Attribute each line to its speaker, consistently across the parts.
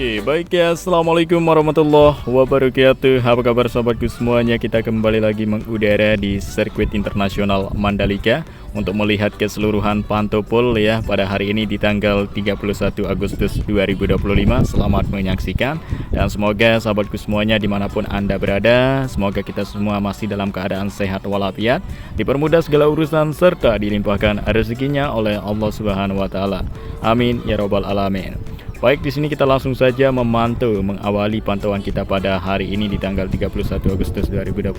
Speaker 1: Oke, baik ya. Assalamualaikum warahmatullahi wabarakatuh. Apa kabar sahabatku semuanya? Kita kembali lagi mengudara di sirkuit internasional Mandalika untuk melihat keseluruhan pantopol ya pada hari ini di tanggal 31 Agustus 2025. Selamat menyaksikan dan semoga sahabatku semuanya dimanapun Anda berada, semoga kita semua masih dalam keadaan sehat walafiat, dipermudah segala urusan serta dilimpahkan rezekinya oleh Allah Subhanahu wa taala. Amin ya robbal alamin. Baik, di sini kita langsung saja mengawali pantauan kita pada hari ini di tanggal 31 Agustus 2025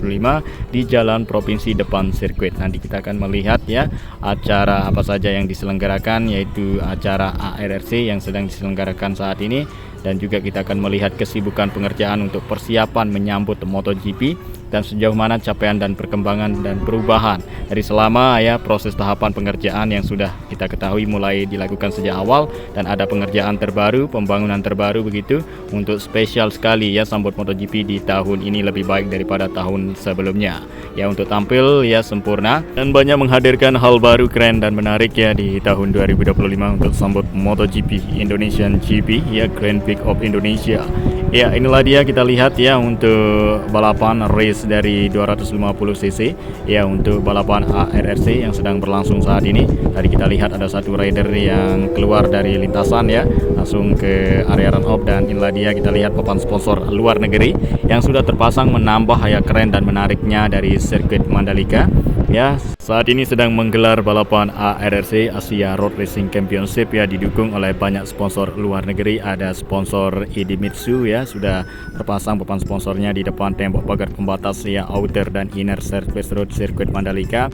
Speaker 1: di Jalan Provinsi depan sirkuit. Nanti kita akan melihat ya acara apa saja yang diselenggarakan, yaitu acara ARRC yang sedang diselenggarakan saat ini, dan juga kita akan melihat kesibukan pengerjaan untuk persiapan menyambut MotoGP dan sejauh mana capaian dan perkembangan dan perubahan dari selama ya proses tahapan pengerjaan yang sudah kita ketahui mulai dilakukan sejak awal, dan ada pengerjaan terbaru, pembangunan terbaru begitu untuk spesial sekali ya sambut MotoGP di tahun ini lebih baik daripada tahun sebelumnya ya, untuk tampil ya sempurna dan banyak menghadirkan hal baru keren dan menarik ya di tahun 2025 untuk sambut MotoGP Indonesian GP ya, Grand Prix of Indonesia. Ya, inilah dia kita lihat ya untuk balapan race dari 250cc ya, untuk balapan ARRC yang sedang berlangsung saat ini. Tadi kita lihat ada satu rider yang keluar dari lintasan ya, langsung ke area run off, dan inilah dia kita lihat papan sponsor luar negeri yang sudah terpasang menambah ya keren dan menariknya dari sirkuit Mandalika. Ya, saat ini sedang menggelar balapan ARRC Asia Road Racing Championship ya, didukung oleh banyak sponsor luar negeri. Ada sponsor Idemitsu ya, sudah terpasang papan sponsornya di depan tembok pagar pembatas ya, outer dan inner surface road sirkuit Mandalika.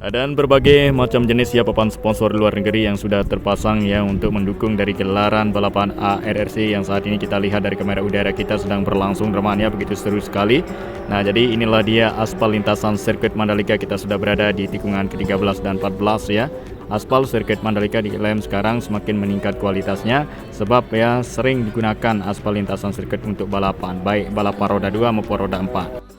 Speaker 1: Dan berbagai macam jenis ya papan sponsor luar negeri yang sudah terpasang ya untuk mendukung dari gelaran balapan ARRC yang saat ini kita lihat dari kamera udara kita sedang berlangsung teman ya, begitu seru sekali. Nah, jadi inilah dia aspal lintasan sirkuit Mandalika. Kita sudah berada di tikungan ke-13 dan 14 ya. Aspal sirkuit Mandalika diklaim sekarang semakin meningkat kualitasnya sebab ya sering digunakan aspal lintasan sirkuit untuk balapan, baik balapan roda 2 maupun roda 4.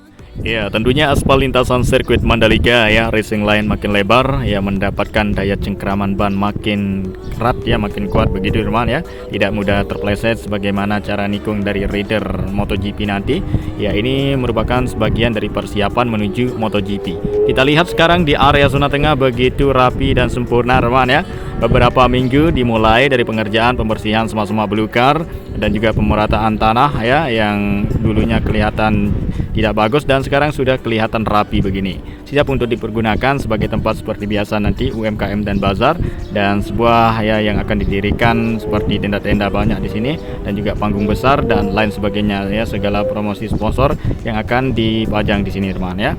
Speaker 1: Ya, tentunya aspal lintasan sirkuit Mandalika ya, racing line makin lebar ya, mendapatkan daya cengkraman ban makin erat ya, makin kuat begitu teman ya. Tidak mudah terpleset sebagaimana cara nikung dari rider MotoGP nanti. Ya, ini merupakan sebagian dari persiapan menuju MotoGP. Kita lihat sekarang di area zona tengah begitu rapi dan sempurna teman ya. Beberapa minggu dimulai dari pengerjaan pembersihan sema-sema belukar dan juga pemerataan tanah ya, yang dulunya kelihatan tidak bagus dan sekarang sudah kelihatan rapi begini, siap untuk dipergunakan sebagai tempat seperti biasa nanti UMKM dan bazar, dan sebuah ya yang akan didirikan seperti tenda-tenda banyak di sini dan juga panggung besar dan lain sebagainya ya, segala promosi sponsor yang akan dipajang di sini teman ya.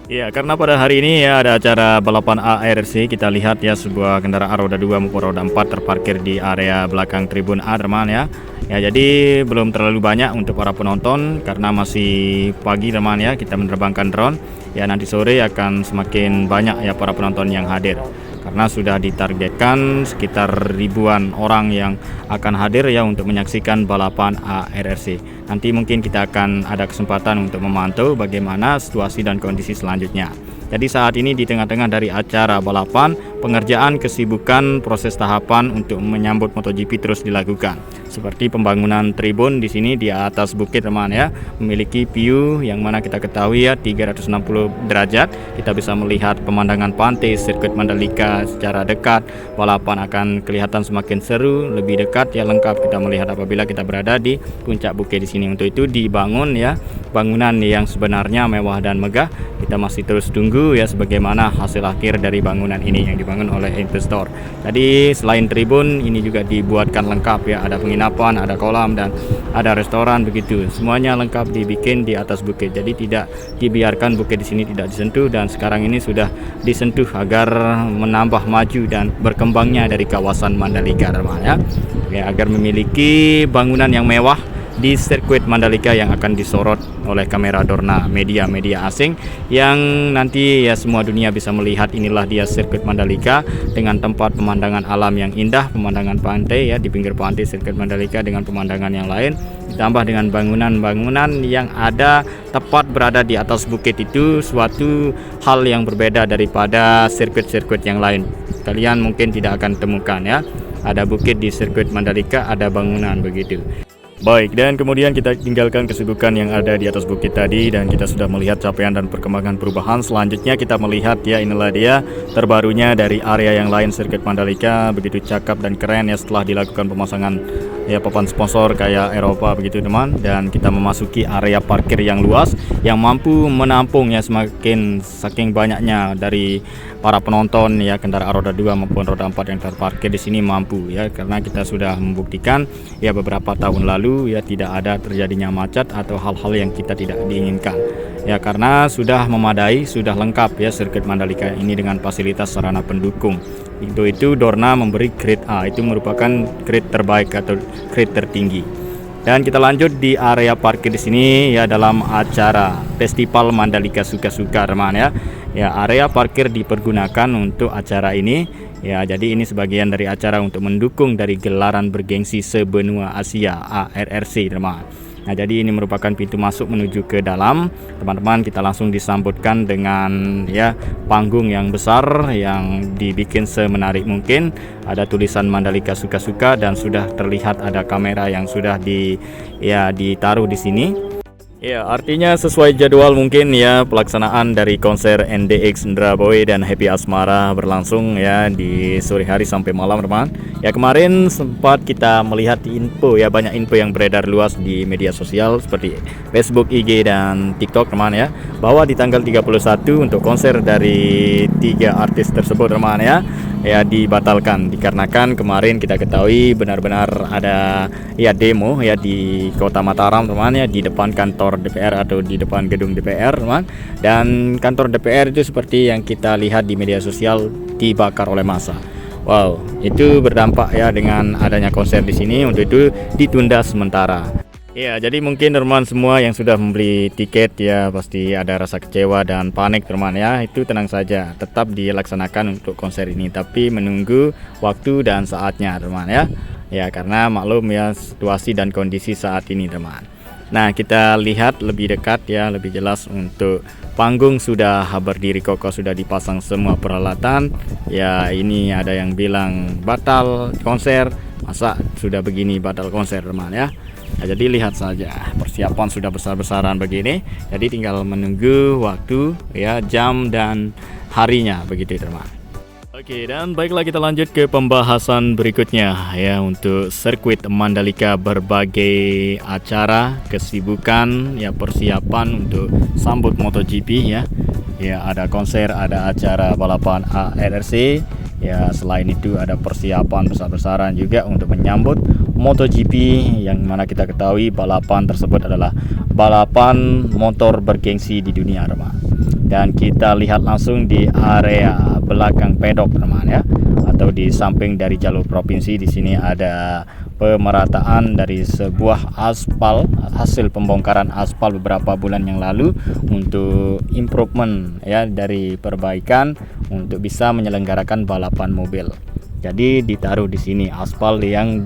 Speaker 1: Ya, karena pada hari ini ya ada acara balapan ARRC, kita lihat ya sebuah kendaraan roda 2 maupun roda 4 terparkir di area belakang tribun A teman ya. Ya, jadi belum terlalu banyak untuk para penonton karena masih pagi teman ya, kita menerbangkan drone. Ya, nanti sore akan semakin banyak ya para penonton yang hadir, karena sudah ditargetkan sekitar ribuan orang yang akan hadir ya untuk menyaksikan balapan ARRC. Nanti mungkin kita akan ada kesempatan untuk memantau bagaimana situasi dan kondisi selanjutnya. Jadi saat ini di tengah-tengah dari acara balapan, pengerjaan kesibukan proses tahapan untuk menyambut MotoGP terus dilakukan. Seperti pembangunan tribun di sini di atas bukit teman ya, memiliki view yang mana kita ketahui ya 360 derajat. Kita bisa melihat pemandangan pantai sirkuit Mandalika secara dekat. Balapan akan kelihatan semakin seru, lebih dekat ya, lengkap kita melihat apabila kita berada di puncak bukit di sini. Untuk itu dibangun ya bangunan yang sebenarnya mewah dan megah. Kita masih terus tunggu ya sebagaimana hasil akhir dari bangunan ini yang dibangun oleh investor. Tadi selain tribun ini juga dibuatkan lengkap ya, ada penginapan, ada kolam dan ada restoran begitu. Semuanya lengkap dibikin di atas bukit. Jadi tidak dibiarkan bukit di sini tidak disentuh, dan sekarang ini sudah disentuh agar menambah maju dan berkembangnya dari kawasan Mandalika teman ya. Ya, agar memiliki bangunan yang mewah di sirkuit Mandalika yang akan disorot oleh kamera Dorna media-media asing yang nanti ya semua dunia bisa melihat. Inilah dia sirkuit Mandalika dengan tempat pemandangan alam yang indah, pemandangan pantai ya di pinggir pantai sirkuit Mandalika dengan pemandangan yang lain, ditambah dengan bangunan-bangunan yang ada tepat berada di atas bukit. Itu suatu hal yang berbeda daripada sirkuit-sirkuit yang lain. Kalian mungkin tidak akan temukan ya, ada bukit di sirkuit Mandalika, ada bangunan begitu. Baik, dan kemudian kita tinggalkan kesibukan yang ada di atas bukit tadi dan kita sudah melihat capaian dan perkembangan perubahan. Selanjutnya kita melihat ya, inilah dia terbarunya dari area yang lain sirkuit Mandalika, begitu cakep dan keren ya setelah dilakukan pemasangan ya papan sponsor kayak Eropa begitu teman. Dan kita memasuki area parkir yang luas yang mampu menampung ya saking banyaknya dari para penonton ya, kendaraan roda 2 maupun roda 4 yang terparkir di sini mampu ya, karena kita sudah membuktikan ya beberapa tahun lalu ya tidak ada terjadinya macet atau hal-hal yang kita tidak diinginkan ya, karena sudah memadai, sudah lengkap ya sirkuit Mandalika ini dengan fasilitas sarana pendukung. Itu Dorna memberi grade A, itu merupakan grade terbaik atau grade tertinggi. Dan kita lanjut di area parkir di sini ya, dalam acara Festival Mandalika Suka-Suka teman ya. Ya, area parkir dipergunakan untuk acara ini. Ya, jadi ini sebagian dari acara untuk mendukung dari gelaran bergengsi sebenua Asia ARRC teman. Nah, jadi ini merupakan pintu masuk menuju ke dalam. Teman-teman, kita langsung disambutkan dengan ya panggung yang besar yang dibikin semenarik mungkin. Ada tulisan Mandalika Suka-Suka dan sudah terlihat ada kamera yang sudah ditaruh di sini. Ya, artinya sesuai jadwal mungkin ya pelaksanaan dari konser NDX Indra Boy dan Happy Asmara berlangsung ya di sore hari sampai malam teman. Ya, kemarin sempat kita melihat info ya, banyak info yang beredar luas di media sosial seperti Facebook, IG dan TikTok teman ya, bahwa di tanggal 31 untuk konser dari 3 artis tersebut teman ya dibatalkan dikarenakan kemarin kita ketahui benar-benar ada ya demo ya di Kota Mataram teman ya, di depan kantor DPR atau di depan gedung DPR teman. Dan kantor DPR itu seperti yang kita lihat di media sosial dibakar oleh massa. Wow, itu berdampak ya dengan adanya konser di sini, untuk itu ditunda sementara. Ya, jadi mungkin teman semua yang sudah membeli tiket ya pasti ada rasa kecewa dan panik teman ya. Itu tenang saja, tetap dilaksanakan untuk konser ini, tapi menunggu waktu dan saatnya teman ya. Ya, karena maklum ya situasi dan kondisi saat ini teman. Nah, kita lihat lebih dekat ya, lebih jelas. Untuk panggung sudah berdiri kokoh, sudah dipasang semua peralatan. Ya, ini ada yang bilang batal konser, masa sudah begini batal konser teman ya. Nah, jadi lihat saja persiapan sudah besar-besaran begini. Jadi tinggal menunggu waktu ya, jam dan harinya begitu teman. Oke, dan baiklah kita lanjut ke pembahasan berikutnya ya. Untuk sirkuit Mandalika berbagai acara, kesibukan ya, persiapan untuk sambut MotoGP ya. Ya, ada konser, ada acara balapan ARRC. Ya, selain itu ada persiapan besar-besaran juga untuk menyambut MotoGP, yang mana kita ketahui balapan tersebut adalah balapan motor bergengsi di dunia teman. Dan kita lihat langsung di area belakang pedok teman ya, atau di samping dari jalur provinsi. Di sini ada pemerataan dari sebuah aspal, hasil pembongkaran aspal beberapa bulan yang lalu untuk improvement ya, dari perbaikan untuk bisa menyelenggarakan balapan mobil. Jadi ditaruh di sini aspal yang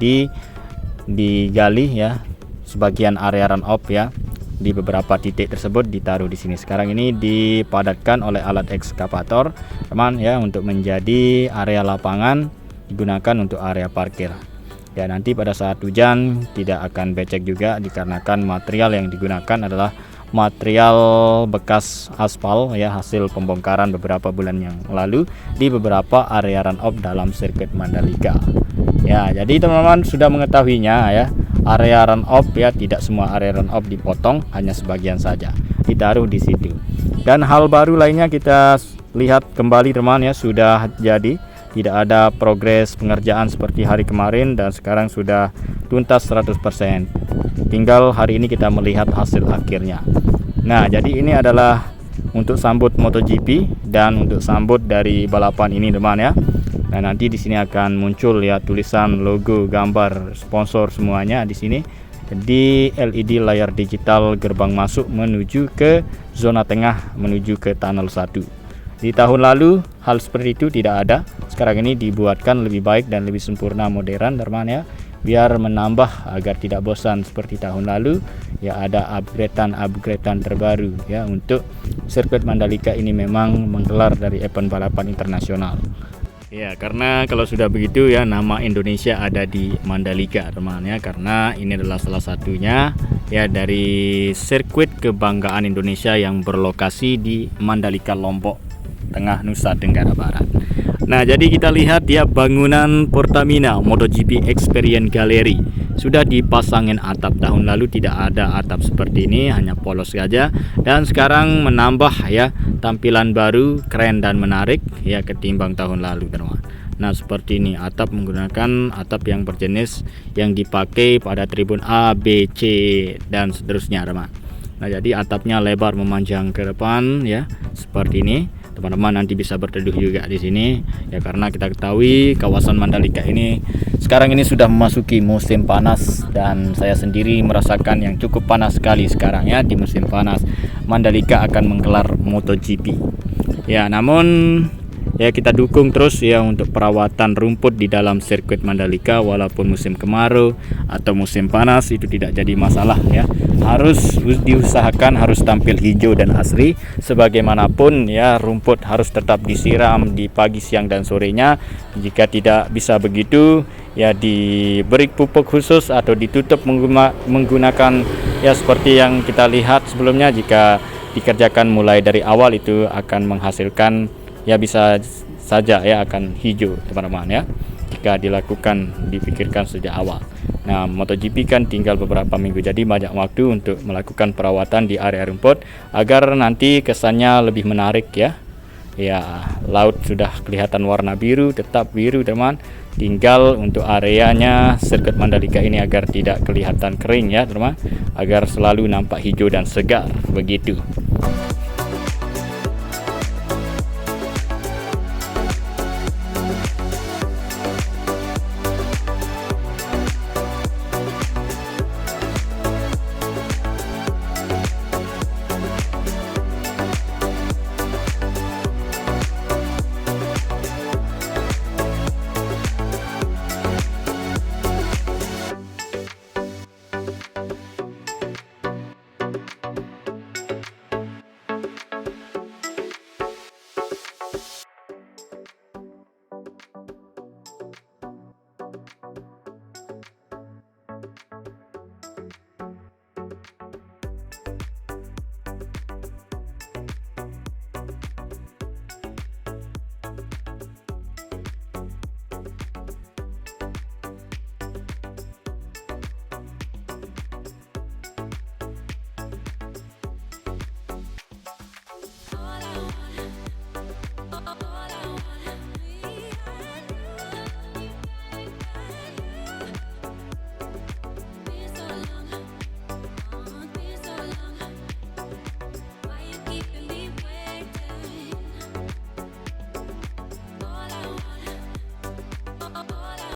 Speaker 1: digali ya, sebagian area run off ya, di beberapa titik tersebut ditaruh di sini. Sekarang ini dipadatkan oleh alat ekskavator teman ya, untuk menjadi area lapangan digunakan untuk area parkir. Ya, nanti pada saat hujan tidak akan becek juga dikarenakan material yang digunakan adalah material bekas aspal ya, hasil pembongkaran beberapa bulan yang lalu di beberapa area run off dalam sirkuit Mandalika. Ya, jadi teman-teman sudah mengetahuinya ya. Area run off ya, tidak semua area run off dipotong, hanya sebagian saja ditaruh di situ. Dan hal baru lainnya kita lihat kembali teman ya, sudah jadi, tidak ada progres pengerjaan seperti hari kemarin dan sekarang sudah tuntas 100%. Tinggal hari ini kita melihat hasil akhirnya. Nah, jadi ini adalah untuk sambut MotoGP dan untuk sambut dari balapan ini teman ya. Nah, nanti di sini akan muncul ya tulisan, logo, gambar sponsor semuanya di sini di LED layar digital gerbang masuk menuju ke zona tengah menuju ke tunnel 1. Di tahun lalu hal seperti itu tidak ada. Sekarang ini dibuatkan lebih baik dan lebih sempurna, modern teman ya, biar menambah agar tidak bosan seperti tahun lalu ya. Ada upgradean terbaru ya, untuk sirkuit Mandalika ini memang menggelar dari event balapan internasional. Ya, karena kalau sudah begitu ya nama Indonesia ada di Mandalika teman ya, karena ini adalah salah satunya ya dari sirkuit kebanggaan Indonesia yang berlokasi di Mandalika, Lombok Tengah, Nusa Tenggara Barat. Nah, jadi kita lihat ya bangunan Pertamina MotoGP Experience Gallery sudah dipasangin atap. Tahun lalu tidak ada atap seperti ini, hanya polos saja, dan sekarang menambah ya tampilan baru, keren dan menarik ya ketimbang tahun lalu teman. Nah, seperti ini atap menggunakan atap yang berjenis yang dipakai pada tribun A, B, C dan seterusnya teman. Nah, jadi atapnya lebar memanjang ke depan ya seperti ini. Teman-teman nanti bisa berteduh juga di sini ya, karena kita ketahui kawasan Mandalika ini sekarang ini sudah memasuki musim panas, dan saya sendiri merasakan yang cukup panas sekali sekarang ya. Di musim panas Mandalika akan menggelar MotoGP ya, namun ya kita dukung terus ya untuk perawatan rumput di dalam sirkuit Mandalika, walaupun musim kemarau atau musim panas itu tidak jadi masalah ya. Harus diusahakan harus tampil hijau dan asri. Sebagaimanapun ya, rumput harus tetap disiram di pagi, siang dan sorenya. Jika tidak bisa begitu ya, diberi pupuk khusus atau ditutup menggunakan ya seperti yang kita lihat sebelumnya. Jika dikerjakan mulai dari awal itu akan menghasilkan ya, bisa saja ya akan hijau teman-teman ya, jika dilakukan dipikirkan sejak awal. Nah, MotoGP kan tinggal beberapa minggu, jadi banyak waktu untuk melakukan perawatan di area rumput agar nanti kesannya lebih menarik ya. Ya, laut sudah kelihatan warna biru, tetap biru teman. Tinggal untuk areanya sirkuit Mandalika ini agar tidak kelihatan kering ya teman, agar selalu nampak hijau dan segar begitu.